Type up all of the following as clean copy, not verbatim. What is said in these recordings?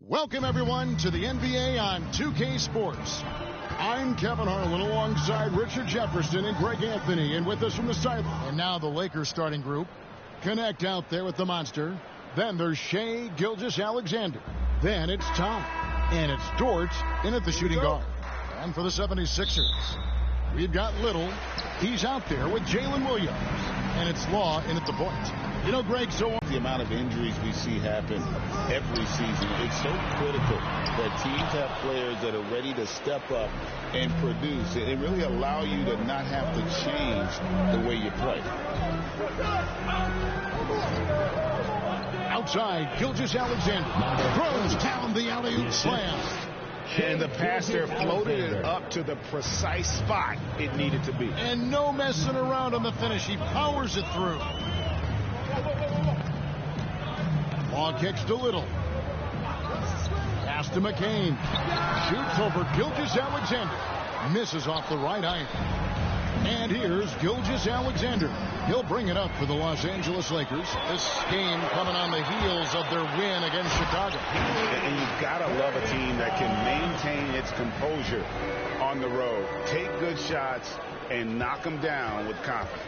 Welcome, everyone, to the NBA on 2K Sports. I'm Kevin Harlan alongside Richard Jefferson and Greg Anthony, and with us from the sideline. And now the Lakers starting group. Connect out there with the monster. Then there's Shai Gilgeous-Alexander. Then it's Tom. And it's Dort in at the shooting guard. And for the 76ers, we've got Little. He's out there with Jalen Williams. And it's Law in at the point. You know, Greg, so the amount of injuries we see happen every season, it's so critical that teams have players that are ready to step up and produce. It really allow you to not have to change the way you play. Outside, Gilgeous-Alexander throws down the alley-oop slam. And the passer floated it up to the precise spot it needed to be. And no messing around on the finish. He powers it through. Ball kicks to Little. Pass to McCain. Shoots over Gilgeous-Alexander. Misses off the right iron. And here's Gilgeous-Alexander. He'll bring it up for the Los Angeles Lakers. This game coming on the heels of their win against Chicago. And you've got to love a team that can maintain its composure on the road. Take good shots and knock them down with confidence.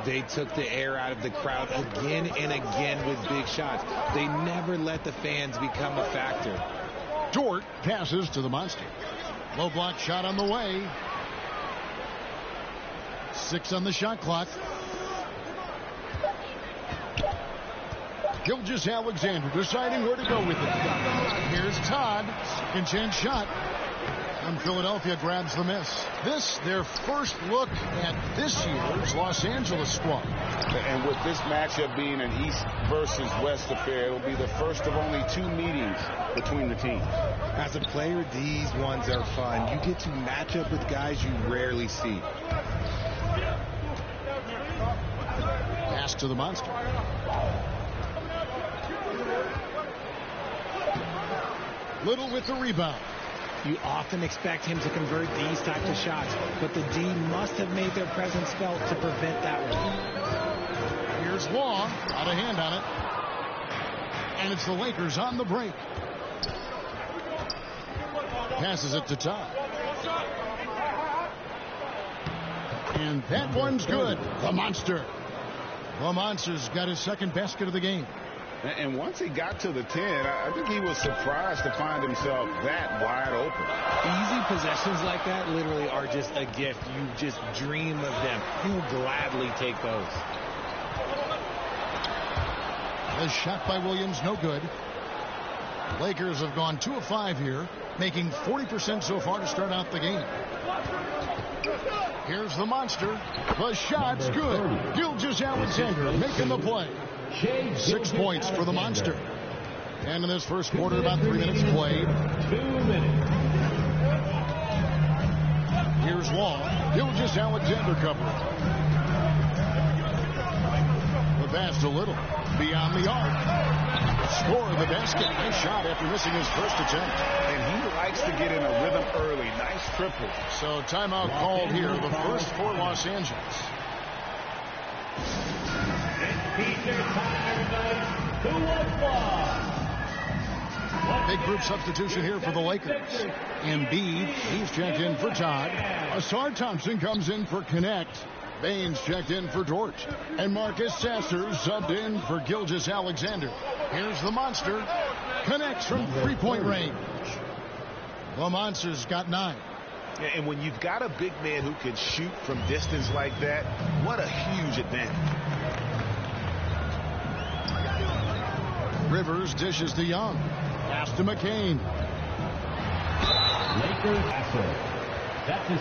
They took the air out of the crowd again and again with big shots. They never let the fans become a factor. Dort passes to the monster. Low block shot on the way. 6 on the shot clock. Gilgeous-Alexander deciding where to go with it. Here's Todd. Second chance shot. And Philadelphia grabs the miss. This, their first look at this year's Los Angeles squad. And with this matchup being an East versus West affair, it'll be the first of only 2 meetings between the teams. As a player, these ones are fun. You get to match up with guys you rarely see. Pass to the monster. Little with the rebound. You often expect him to convert these types of shots, but the D must have made their presence felt to prevent that one. Here's Law, out of hand on it. And it's the Lakers on the break. Passes it to Todd. And that one's good. The monster. The monster's got his second basket of the game. And once he got to the 10, I think he was surprised to find himself that wide open. Easy possessions like that literally are just a gift. You just dream of them. He'll gladly take those. The shot by Williams, no good. Lakers have gone 2 of 5 here, making 40% so far to start out the game. Here's the monster. The shot's good. Gilgeous-Alexander making the play. 6 points for the monster. And in this first quarter, about 3 minutes played. 2 minutes. Here's Law. Gilgeous-Alexander covering. The pass to Little. Beyond the arc. Score the basket. Nice shot after missing his first attempt. And he likes to get in a rhythm early. Nice triple. So timeout called here. The first for Los Angeles. Big group substitution here for the Lakers. Embiid, he's checked in for Todd. Passar Thompson comes in for Connect. Baines checked in for Dort. And Marcus Sasser subbed in for Gilgeous-Alexander. Here's the monster. Connects from 3-point range. The monster's got 9. And when you've got a big man who can shoot from distance like that, what a huge advantage. Rivers dishes to Young. Pass to McCain. Lakers Passar. That's his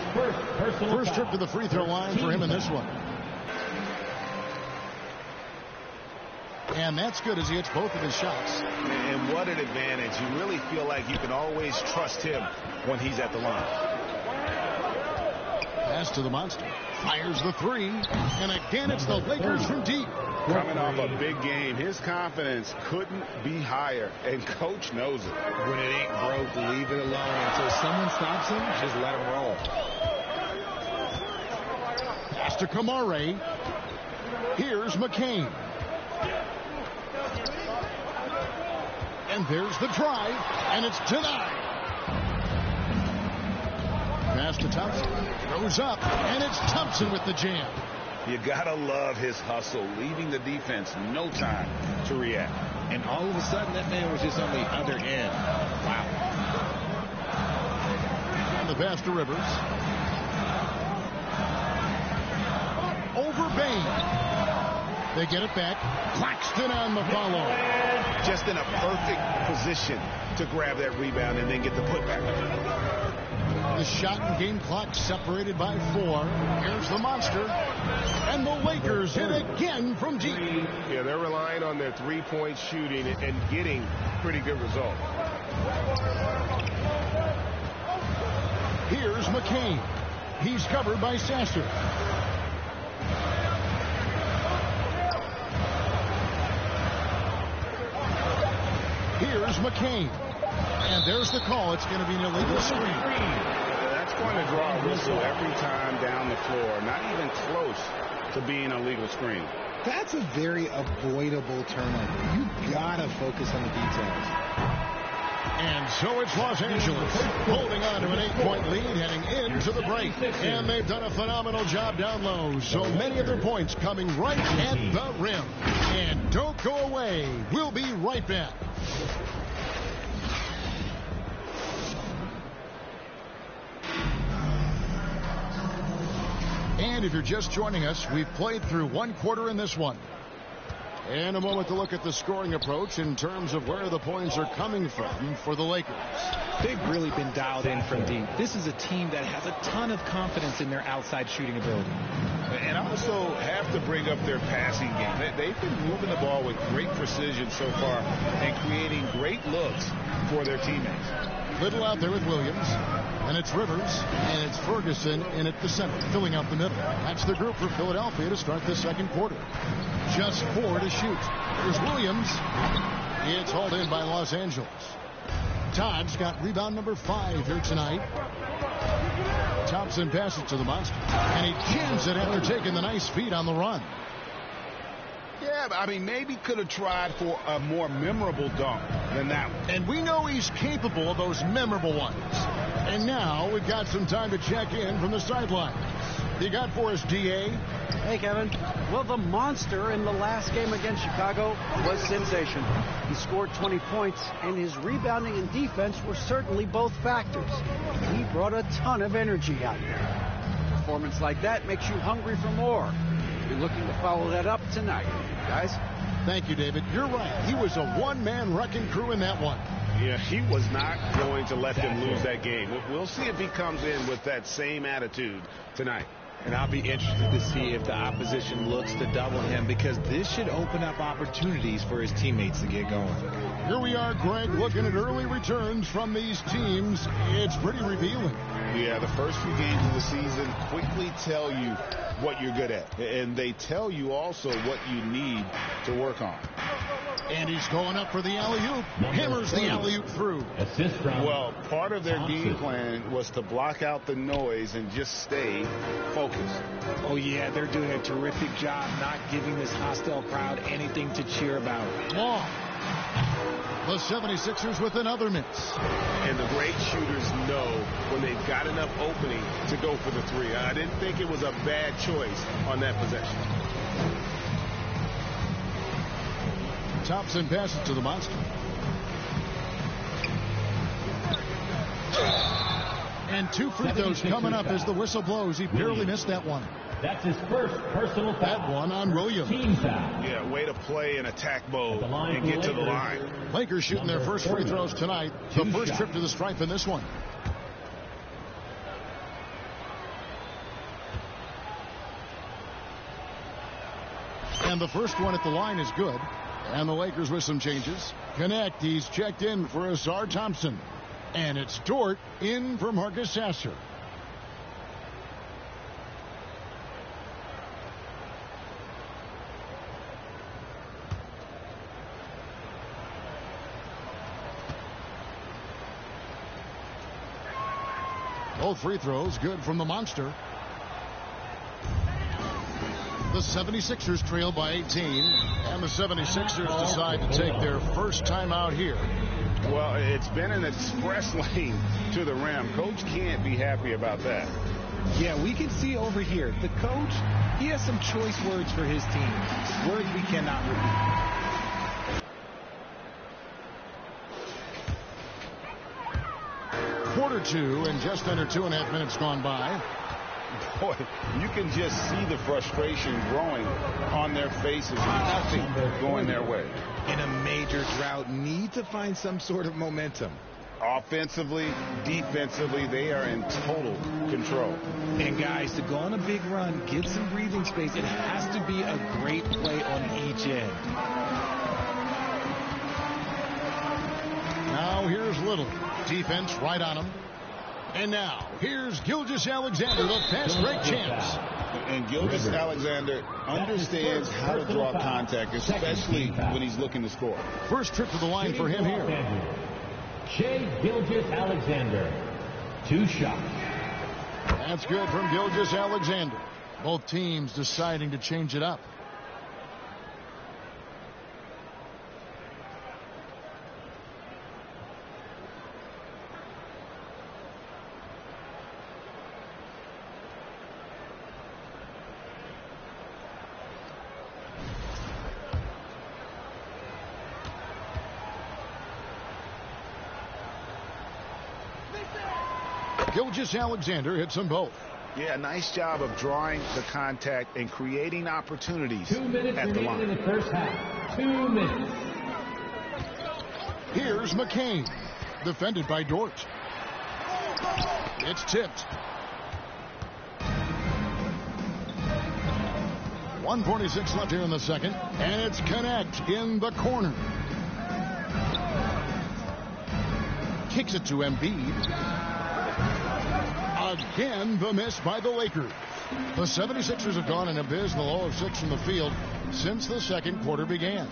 first trip to the free throw line for him in this one. And that's good as he hits both of his shots. And what an advantage. You really feel like you can always trust him when he's at the line. Pass to the monster. Fires the 3. And again, it's the Lakers from deep. Coming off a big game, his confidence couldn't be higher, and coach knows it. When it ain't broke, leave it alone. Until someone stops him, just let him roll. Pass to Kamare. Here's McCain. And there's the drive, and it's denied. Pass to Thompson. Throws up, and it's Thompson with the jam. You gotta love his hustle, leaving the defense no time to react. And all of a sudden, that man was just on the other end. Wow. And the pass to Rivers. Over Bain. They get it back. Claxton on the follow. Just in a perfect position to grab that rebound and then get the putback. The shot and game clock separated by 4. Here's the monster. And the Lakers hit again from deep. Yeah, they're relying on their three-point shooting and getting pretty good results. Here's McCain. He's covered by Sasser. Here's McCain. And there's the call. It's going to be an illegal screen. That's going to draw a whistle every time down the floor. Not even close to being a legal screen. That's a very avoidable turnover. You got to focus on the details. And so it's Los Angeles holding on to an 8-point lead heading into the break. And they've done a phenomenal job down low. So many of their points coming right at the rim. And don't go away. We'll be right back. And if you're just joining us, we've played through one quarter in this one. And a moment to look at the scoring approach in terms of where the points are coming from for the Lakers. They've really been dialed in from deep. This is a team that has a ton of confidence in their outside shooting ability. And also have to bring up their passing game. They've been moving the ball with great precision so far and creating great looks for their teammates. Little out there with Williams. And it's Rivers, and it's Ferguson in at the center, filling out the middle. That's the group for Philadelphia to start the second quarter. Just 4 to shoot. There's Williams. It's hauled in by Los Angeles. Todd's got rebound number 5 here tonight. Thompson passes to the monster, and he jams it after taking the nice feed on the run. Yeah, I mean, maybe could have tried for a more memorable dunk than that one. And we know he's capable of those memorable ones. And now we've got some time to check in from the sidelines. You got for us, D.A.? Hey, Kevin. Well, the monster in the last game against Chicago was sensational. He scored 20 points, and his rebounding and defense were certainly both factors. He brought a ton of energy out there. A performance like that makes you hungry for more. You're looking to follow that up tonight, guys. Thank you, David. You're right. He was a one-man wrecking crew in that one. Yeah, he was not going to let them lose that game. We'll see if he comes in with that same attitude tonight. And I'll be interested to see if the opposition looks to double him, because this should open up opportunities for his teammates to get going. Here we are, Greg, looking at early returns from these teams. It's pretty revealing. Yeah, the first few games of the season quickly tell you what you're good at. And they tell you also what you need to work on. And he's going up for the alley-oop. Hammers the alley-oop through. Well, part of their game plan was to block out the noise and just stay focused. Oh, yeah, they're doing a terrific job not giving this hostile crowd anything to cheer about. Long. The 76ers with another miss. And the great shooters know when they've got enough opening to go for the three. I didn't think it was a bad choice on that possession. Thompson passes to the monster. And 2 free throws coming up as the whistle blows. He barely missed that one. That's his first personal foul. That one on Williams. Team foul. Yeah, way to play in attack mode and get to the line. Lakers shooting their first free throws tonight. The first trip to the stripe in this one. And the first one at the line is good. And the Lakers with some changes. Connect. He's checked in for Passar Thompson. And it's Dort in for Marcus Sasser. Both free throws good from the monster. The 76ers trail by 18, and the 76ers decide to take their first time out here Well, it's been an express lane to the rim. Coach can't be happy about that. Yeah, we can see over here, the coach, he has some choice words for his team. Words we cannot repeat. Quarter 2 and just under 2.5 minutes gone by. Boy, you can just see the frustration growing on their faces. Nothing going their way. In a major drought, need to find some sort of momentum. Offensively, defensively, they are in total control. And guys, to go on a big run, get some breathing space, it has to be a great play on each end. Now here's Little. Defense right on him. And now, here's Gilgeous-Alexander, the fast break champs. And Gilgeous-Alexander understands how to draw contact, especially when he's looking to score. First trip to the line for him here. Shai Gilgeous-Alexander, 2 shots. That's good from Gilgeous-Alexander. Both teams deciding to change it up. Gilgeous-Alexander hits them both. Yeah, nice job of drawing the contact and creating opportunities 2 minutes at the line. in the first half. 2 minutes. Here's McCain, defended by Dort. It's tipped. 1:46 left here in the second, and it's Connect in the corner. Kicks it to Embiid. Again, the miss by the Lakers. The 76ers have gone an abysmal 0 of 6 from the field since the second quarter began.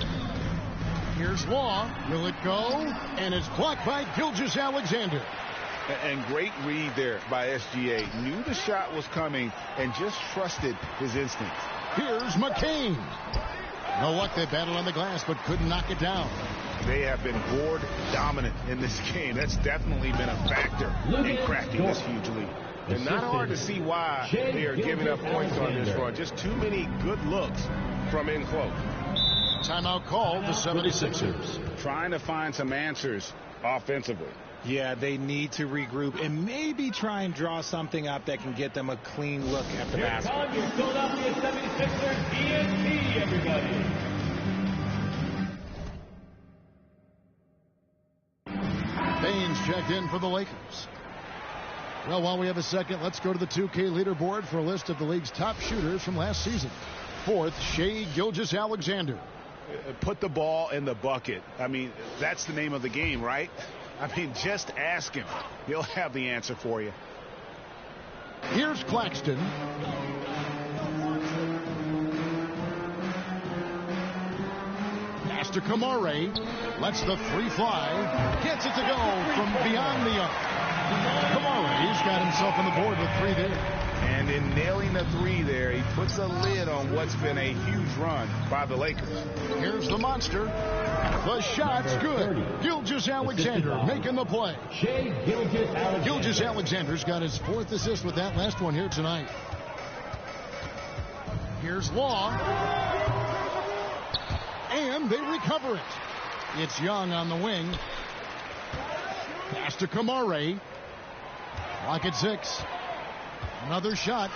Here's Law. Will it go? And it's blocked by Gilgeous-Alexander. And great read there by SGA. Knew the shot was coming and just trusted his instincts. Here's McCain. No luck, they battled on the glass but couldn't knock it down. They have been board dominant in this game. That's definitely been a factor in cracking this huge lead. And not hard to see why they are giving up points on this run. Just too many good looks from in close. Timeout called the 76ers. Trying to find some answers offensively. Yeah, they need to regroup and maybe try and draw something up that can get them a clean look at the basket. Your Philadelphia 76ers ENT, everybody. Baines checked in for the Lakers. Well, while we have a second, let's go to the 2K leaderboard for a list of the league's top shooters from last season. Fourth, Shai Gilgeous-Alexander. Put the ball in the bucket. I mean, that's the name of the game, right? I mean, just ask him. He'll have the answer for you. Here's Claxton. Pass to Kamare. Lets the three fly. Gets it to go from beyond the arc. Kamare's got himself on the board with 3 there. And in nailing the 3 there, he puts a lid on what's been a huge run by the Lakers. Here's the monster. The shot's good. Gilgeous-Alexander making the play. Shai Gilgeous-Alexander. Gilgeous-Alexander's got his 4th assist with that last one here tonight. Here's Law. And they recover it. It's Young on the wing. Pass to Kamare. Clock at 6. Another shot.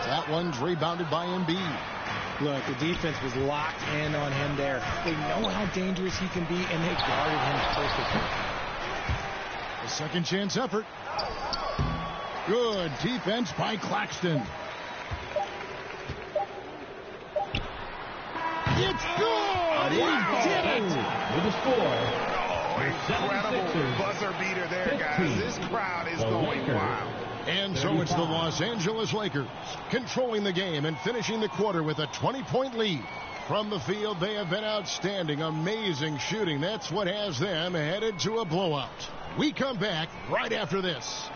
That one's rebounded by Embiid. Look, the defense was locked in on him there. They know how dangerous he can be, and they guarded him perfectly. A second chance effort. Good defense by Claxton. It's good! He did it! With a score. Incredible buzzer beater there, guys. This crowd is going wild. And so it's the Los Angeles Lakers controlling the game and finishing the quarter with a 20-point lead. From the field, they have been outstanding, amazing shooting. That's what has them headed to a blowout. We come back right after this.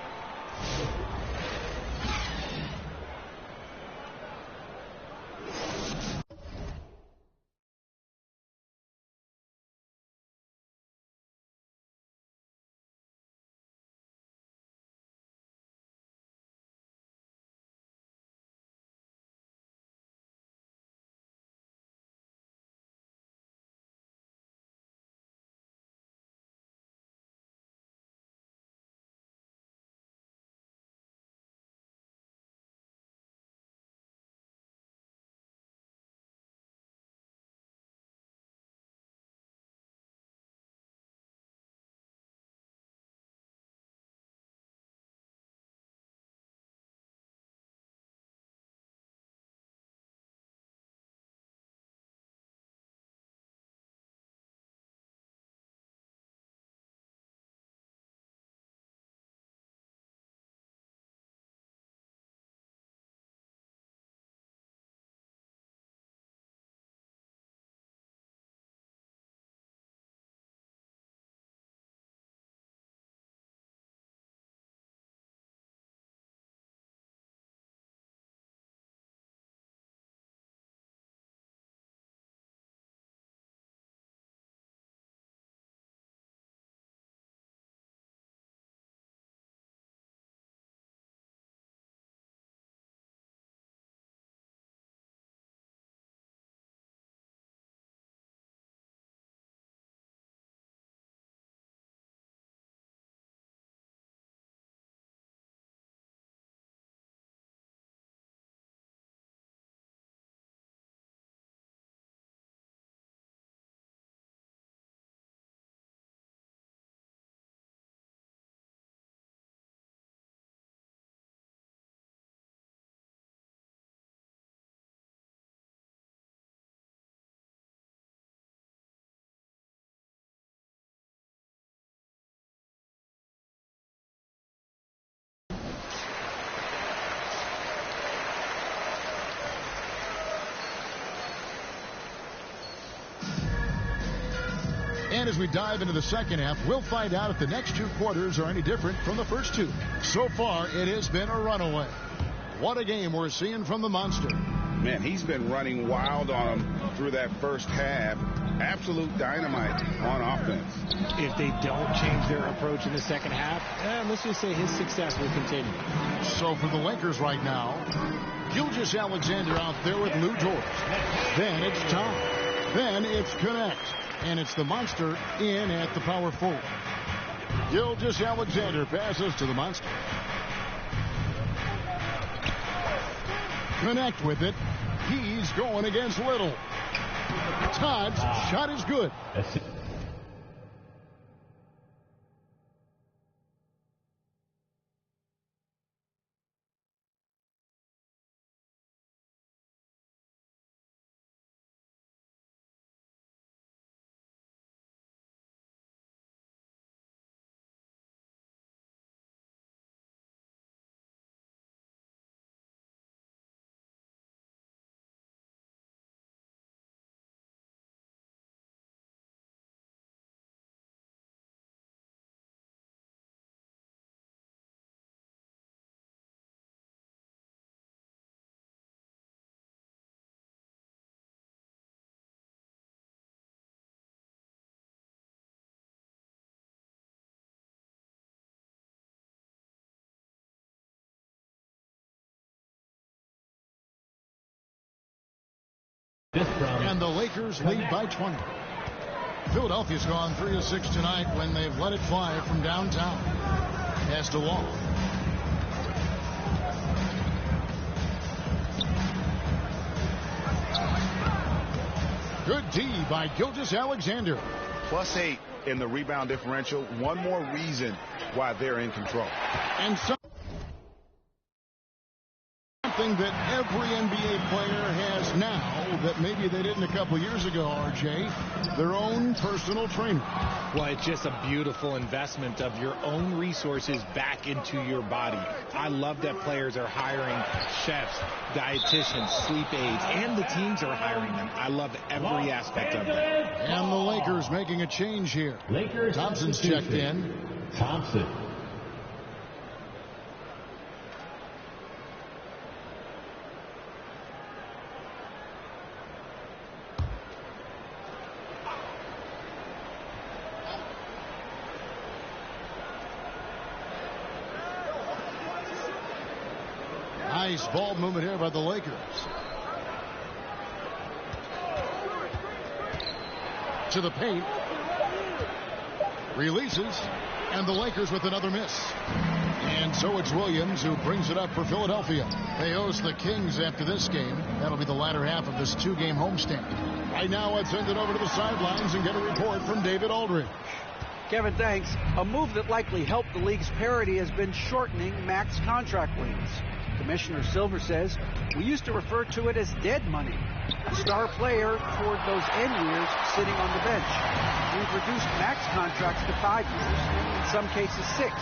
as we dive into the second half, we'll find out if the next two quarters are any different from the first two. So far, it has been a runaway. What a game we're seeing from the Monster. Man, he's been running wild on him through that first half. Absolute dynamite on offense. If they don't change their approach in the second half, let's just say his success will continue. So for the Lakers right now, Gilgeous-Alexander out there with Lou George. Then it's Tom. Then it's Connect. And it's the Monster in at the power forward. Gilgeous-Alexander passes to the Monster. Connect with it. He's going against Little. Todd's shot is good. And the Lakers lead by 20. Philadelphia's gone 3 of 6 tonight when they've let it fly from downtown. Pass to Wall. Good D by Gilgeous-Alexander. +8 in the rebound differential. One more reason why they're in control. And something that every NBA player has now that maybe they didn't a couple years ago, RJ, their own personal trainer. Well, it's just a beautiful investment of your own resources back into your body. I love that players are hiring chefs, dietitians, sleep aides, and the teams are hiring them. I love every aspect of that. And the Lakers making a change here. Thompson's checked in. Thompson. Nice ball movement here by the Lakers. To the paint. Releases. And the Lakers with another miss. And so it's Williams who brings it up for Philadelphia. They host the Kings after this game. That'll be the latter half of this two-game homestand. Right now, let's send it over to the sidelines and get a report from David Aldridge. Kevin, thanks. A move that likely helped the league's parity has been shortening max contract lengths. Commissioner Silver says, we used to refer to it as dead money. The star player toward those end years sitting on the bench. We've reduced max contracts to 5 years, and in some cases 6.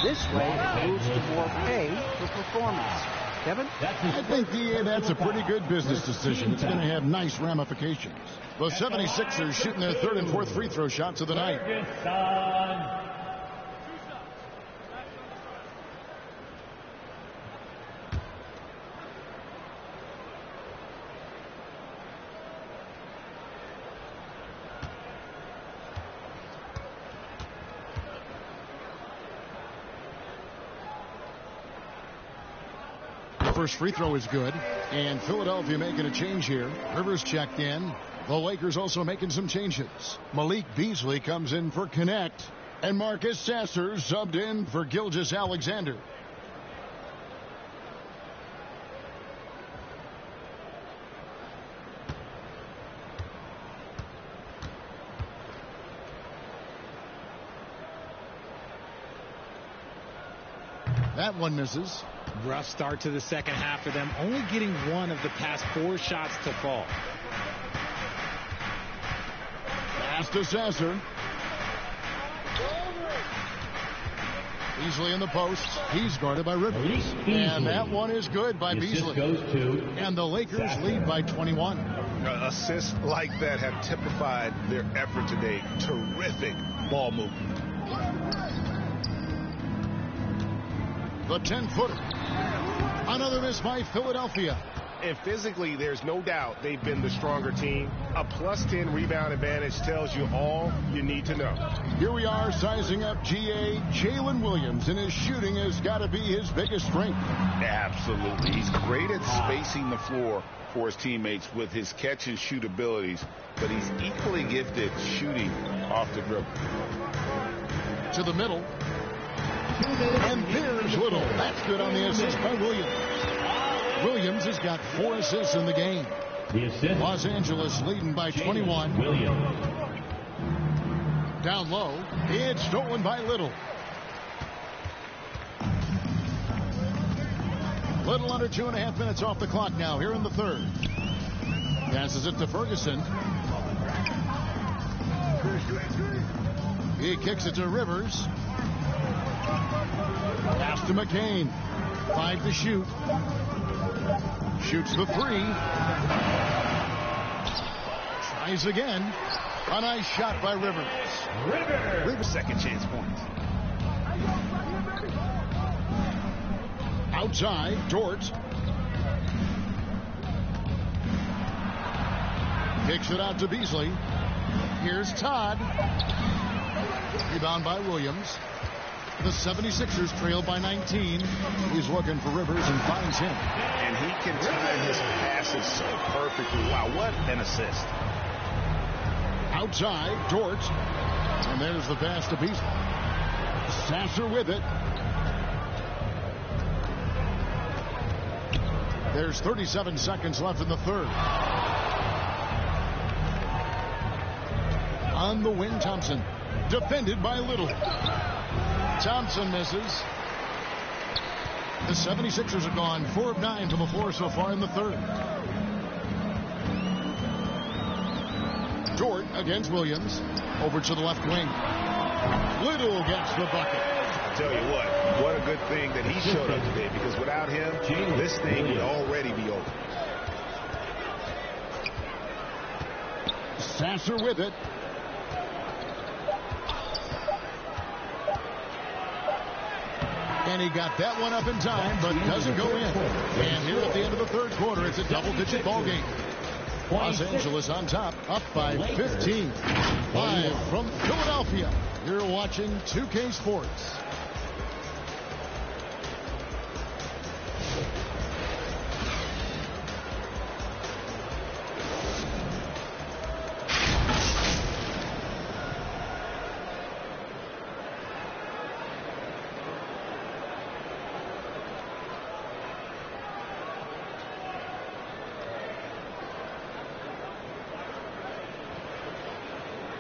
This way, it moves to more pay for performance. Kevin? I think that's a pretty good business decision. It's going to have nice ramifications. The 76ers shooting their third and fourth free throw shots of the night. First free throw is good, and Philadelphia making a change here. Rivers checked in. The Lakers also making some changes. Malik Beasley comes in for Connect, and Marcus Sasser subbed in for Gilgeous-Alexander. That one misses. Rough start to the second half for them, only getting one of the past 4 shots to fall. Pass to Sasser. Beasley in the post. He's guarded by Rivers. And that one is good by Beasley. And the Lakers lead by 21. Assists like that have typified their effort today. Terrific ball movement. The 10-footer. Another miss by Philadelphia. And physically, there's no doubt they've been the stronger team. A +10 rebound advantage tells you all you need to know. Here we are sizing up GA Jalen Williams, and his shooting has got to be his biggest strength. Absolutely. He's great at spacing the floor for his teammates with his catch and shoot abilities, but he's equally gifted shooting off the dribble. To the middle. And there's Little. That's good on the assist by Williams. Williams has got 4 assists in the game. Los Angeles leading by 21. Down low. It's stolen by Little. Little under 2.5 minutes off the clock now here in the third. Passes it to Ferguson. He kicks it to Rivers. Pass to McCain. 5 to shoot. Shoots the 3. Tries again. A nice shot by Rivers. Rivers second chance points. Outside, Dort. Kicks it out to Beasley. Here's Todd. Rebound by Williams. The 76ers trail by 19. He's looking for Rivers and finds him. And he can time his passes so perfectly. Wow, what an assist. Outside, Dort. And there's the pass to Beasley. Sasser with it. There's 37 seconds left in the third. On the wing, Thompson. Defended by Little. Thompson misses. The 76ers are gone 4 of 9 from the floor so far in the third. Dort against Williams. Over to the left wing. Little gets the bucket. I tell you what a good thing that he showed up today, because without him, this thing would already be over. Sasser with it. And he got that one up in time, but doesn't go in. And here at the end of the third quarter, it's a double-digit ball game. Los Angeles on top, up by 15. Live from Philadelphia, you're watching 2K Sports.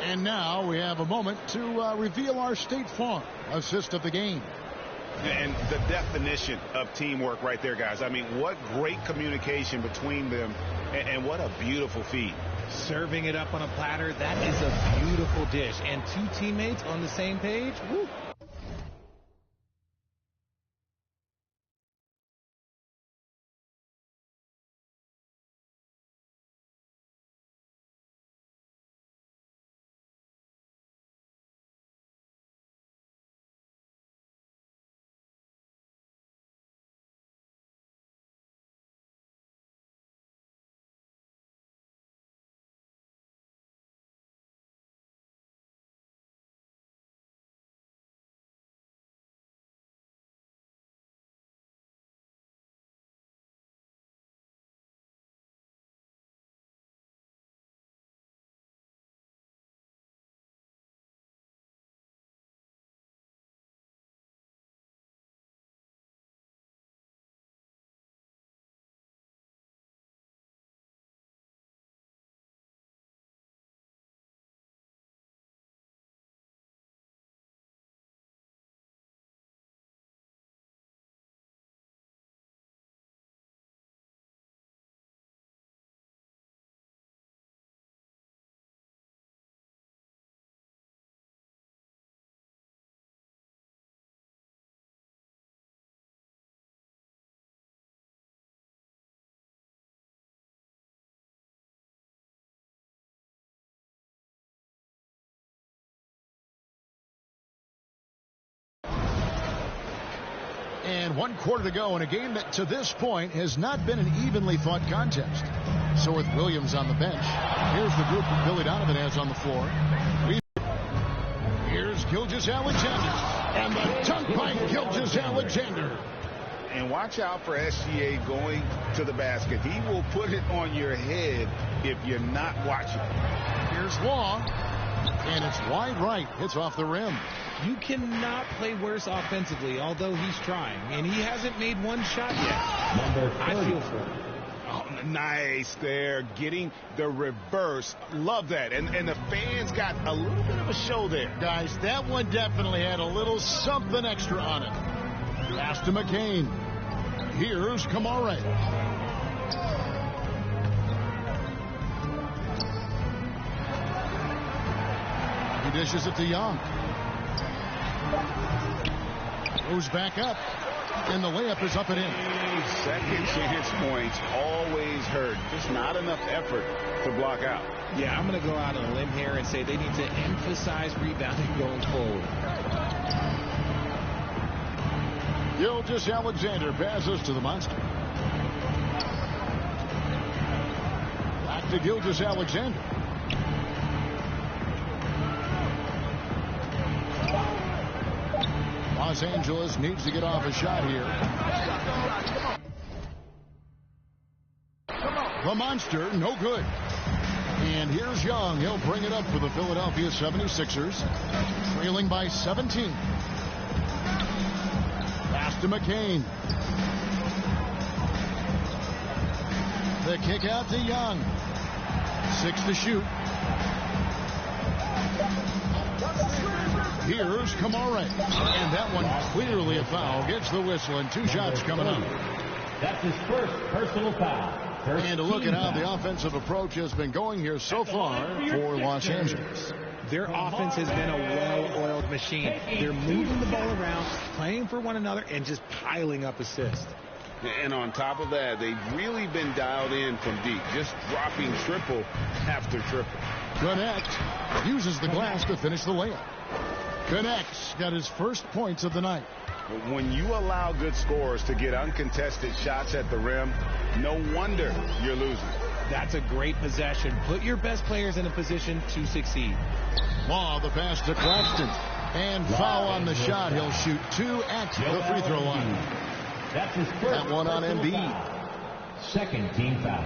And now we have a moment to reveal our State Farm assist of the game. And the definition of teamwork right there, guys. I mean, what great communication between them, and what a beautiful feed. Serving it up on a platter, that is a beautiful dish. And 2 teammates on the same page, woo. And 1 quarter to go in a game that to this point has not been an evenly fought contest. So with Williams on the bench, here's the group that Billy Donovan has on the floor. Here's Gilgeous-Alexander. And the dunk by Gilgeous-Alexander. And watch out for SGA going to the basket. He will put it on your head if you're not watching. Here's Law. And it's wide right. Hits off the rim. You cannot play worse offensively, although he's trying. And he hasn't made one shot yet. I feel for him. Oh, nice there. Getting the reverse. Love that. And the fans got a little bit of a show there. Guys, that one definitely had a little something extra on it. Pass to McCain. Here's Kamara. He dishes it to Young. Goes back up. And the layup is up and in. Second chance points always hurt. Just not enough effort to block out. Yeah, I'm going to go out on a limb here and say they need to emphasize rebounding going forward. Gilgeous-Alexander passes to the monster. Back to Gilgeous-Alexander. Los Angeles needs to get off a shot here. The monster, no good. And here's Young. He'll bring it up for the Philadelphia 76ers. Trailing by 17. Pass to McCain. The kick out to Young. 6 to shoot. Here's Kamara. And that one clearly a foul. Gets the whistle and 2 shots coming up. That's his first personal foul. And to look at how the offensive approach has been going here so far for Los Angeles. Their offense has been a well-oiled machine. They're moving the ball around, playing for one another, and just piling up assists. And on top of that, they've really been dialed in from deep, just dropping triple after triple. Connect uses the glass to finish the layup. Connect's got his first points of the night. When you allow good scorers to get uncontested shots at the rim, no wonder you're losing. That's a great possession. Put your best players in a position to succeed. Law, the pass to Claxton. And foul on the shot. He'll shoot 2 at the free throw line. That's his first. That one on Embiid. Foul. Second team foul.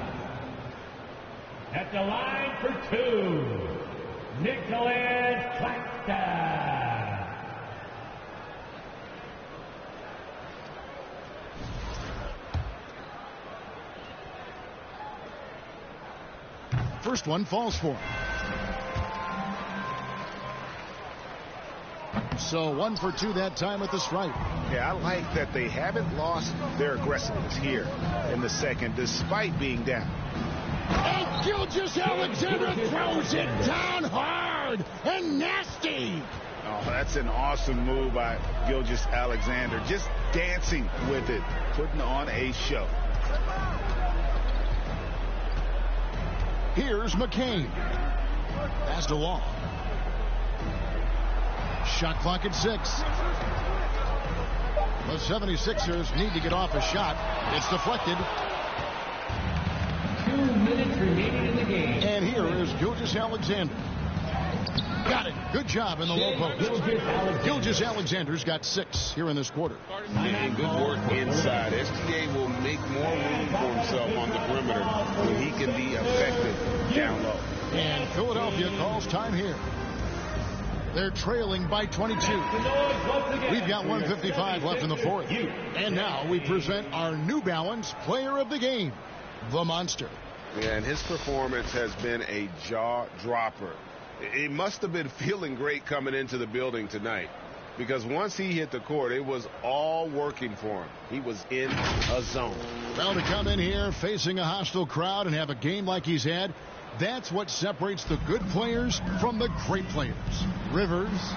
At the line for 2, Nicholas Claxton. First one falls for him. So 1 for 2 that time at the stripe. Yeah, I like that they haven't lost their aggressiveness here in the second, despite being down. And Gilgeous-Alexander throws it down hard and nasty. Oh, that's an awesome move by Gilgeous-Alexander. Just dancing with it, putting on a show. Here's McCain. Pass to Law. Shot clock at 6. The 76ers need to get off a shot. It's deflected. 2 minutes remaining in the game. And here is Gilgeous-Alexander. Got it. Good job in the low post. Gilgeous-Alexander's got 6 here in this quarter. And good work inside. SGA will make more room for himself on the perimeter when he can be effective down low. And Philadelphia calls time here. They're trailing by 22. We've got 1:55 left in the fourth. And now we present our New Balance player of the game, the Monster. Yeah, and his performance has been a jaw-dropper. He must have been feeling great coming into the building tonight, because once he hit the court, it was all working for him. He was in a zone. Well, to come in here facing a hostile crowd and have a game like he's had, that's what separates the good players from the great players. Rivers,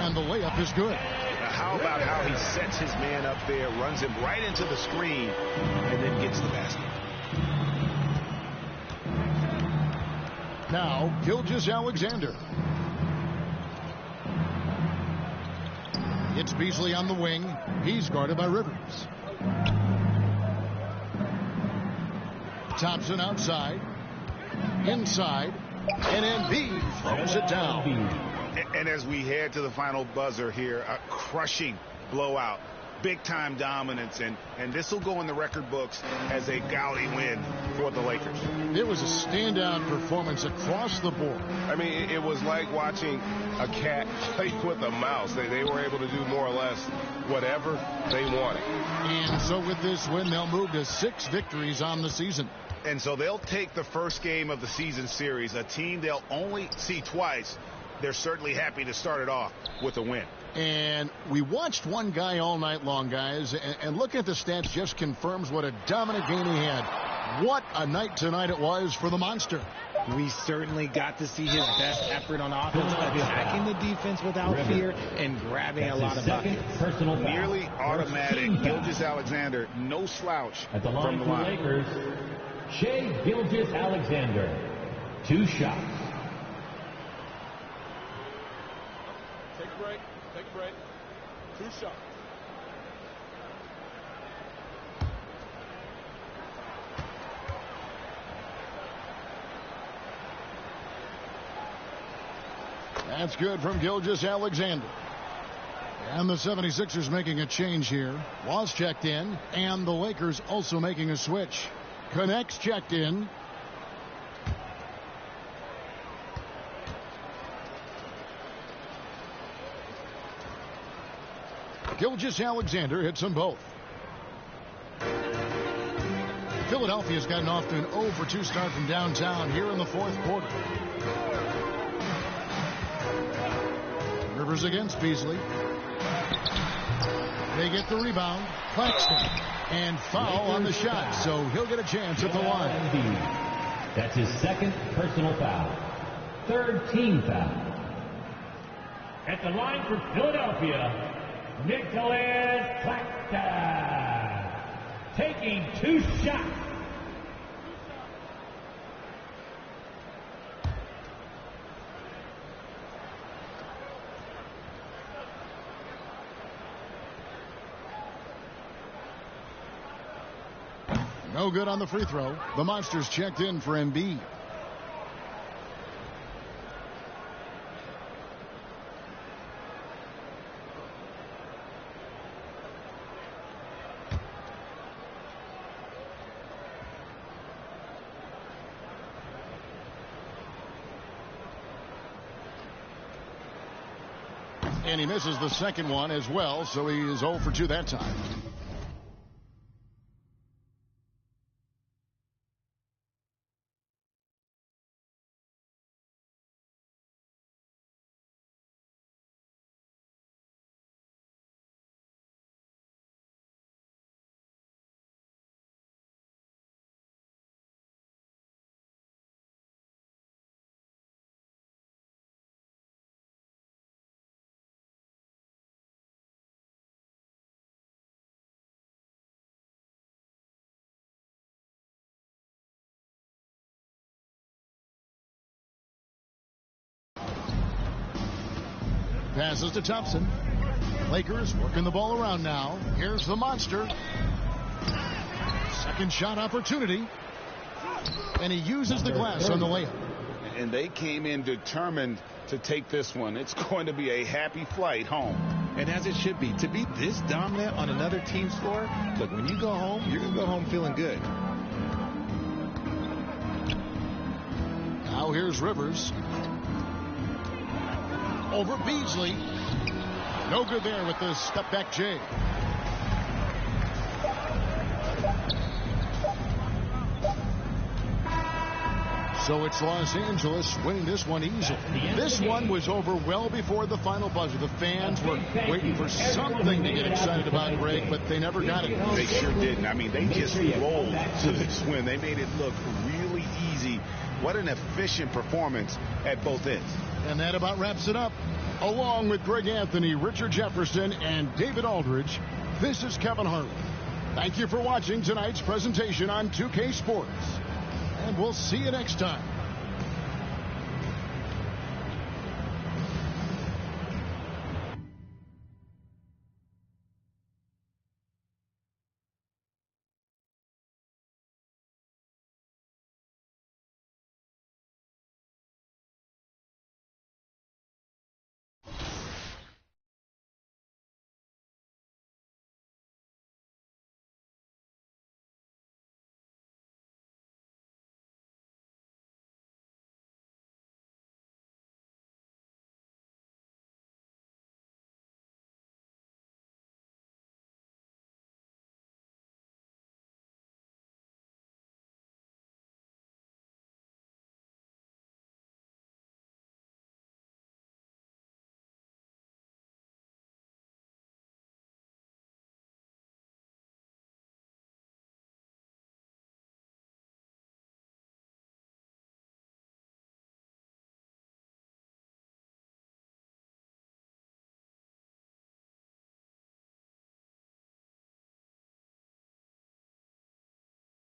and the layup is good. Now, how about how he sets his man up there, runs him right into the screen, and then gets the basket. Now, Gilgeous-Alexander. It's Beasley on the wing. He's guarded by Rivers. Thompson outside. Inside. And Embiid throws it down. And as we head to the final buzzer here, a crushing blowout. Big-time dominance, and this will go in the record books as a gaudy win for the Lakers. It was a standout performance across the board. I mean, it was like watching a cat play with a mouse. They were able to do more or less whatever they wanted. And so with this win, they'll move to 6 victories on the season. And so they'll take the first game of the season series, a team they'll only see twice. They're certainly happy to start it off with a win. And we watched one guy all night long, guys, and looking at the stats just confirms what a dominant game he had. What a night tonight it was for the Monster. We certainly got to see his best effort on offense, attacking the defense without fear and grabbing a lot of buckets. Nearly automatic. Gilgeous-Alexander, no slouch at the line from the for line. Lakers, Shai Gilgeous-Alexander. 2 shots. Take a break. Take a break. 2 shots. That's good from Gilgeous-Alexander. And the 76ers making a change here. Was checked in, and the Lakers also making a switch. Connects checked in. Gilgeous-Alexander hits them both. Philadelphia's gotten off to an 0 for 2 start from downtown here in the 4th quarter. Rivers against Beasley. They get the rebound. Claxton. And foul on the shot, so he'll get a chance at the line. That's his 2nd personal foul. 3rd team foul. At the line for Philadelphia, Nicholas Claxton, taking 2 shots. No good on the free throw. The Monsters checked in for Embiid. And he misses the second one as well, so he is 0 for 2 that time. Passes to Thompson. Lakers working the ball around now. Here's the Monster. Second shot opportunity. And he uses the glass on the layup. And they came in determined to take this one. It's going to be a happy flight home. And as it should be, to be this dominant on another team's floor, look, when you go home, you're going to go home feeling good. Now here's Rivers. Over Beasley. No good there with the step back J. So it's Los Angeles winning this one easily. This one was over well before the final buzzer. The fans were waiting for something to get excited about, Greg, but they never got it. They sure didn't. I mean, they just rolled to this win. They made it look really easy. What an efficient performance at both ends. And that about wraps it up. Along with Greg Anthony, Richard Jefferson, and David Aldridge, this is Kevin Harlan. Thank you for watching tonight's presentation on 2K Sports. And we'll see you next time.